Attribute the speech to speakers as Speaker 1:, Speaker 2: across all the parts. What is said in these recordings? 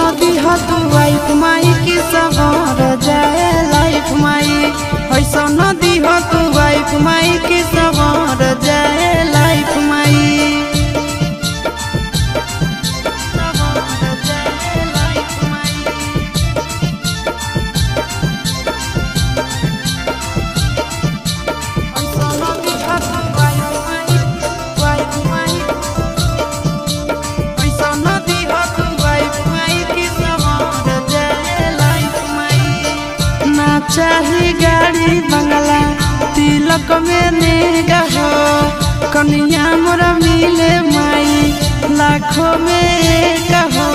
Speaker 1: नदी तू वाइफ माई की सवार जाए लाइफ माई। ऐसा नदी तू वाइफ माई की सवार जाए लाइफ माई। चाही गाड़ी बंगला तिलक में नेगा हो, कन्या मोरा मिले माई लाखों में एक हो।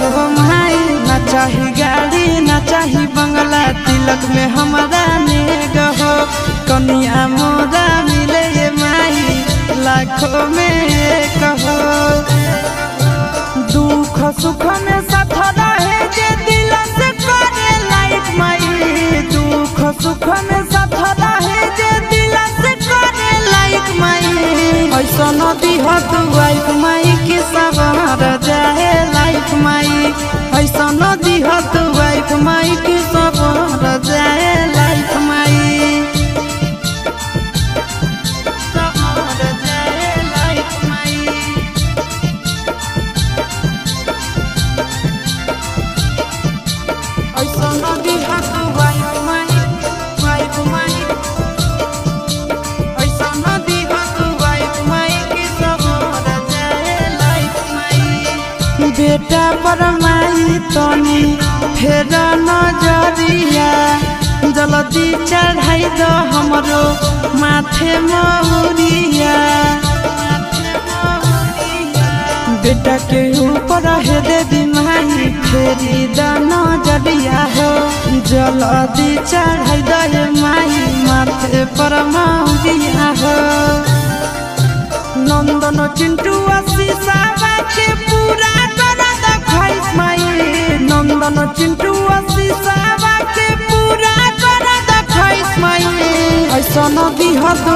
Speaker 1: हो माई ना चाही गाड़ी ना चाही बंगला तिलक में हमारा नेगा हो, कन्या मोरा मिले माई लाखों में एक हो। दुख सुख में साथ रहे जे दिल से करे लाइफ माई। दुख सुख में साथ रहे जे दिल से करे लाइफ माई। ऐसा नदी तू वाइफ माई की सवार जाए लाइफ माई। ऐसा नदी तू वाइफ माई की सवार जाए लाइफ माई। बेटा पर माई तनी फेर नजरिया, जल्दी चढ़ाई दो हमरो माथे महुरिया। बेटा के ऊपर है देवी माई फेरी द नजरिया हो, जल्दी चढ़ाई दो माई माथे पर महुरिया हो। नंदन चिंटू आशीषा के पूरा नंदन चिंटू आशीषा के पूरा कर द ख्वाहिश माई। ऐसा नदी तू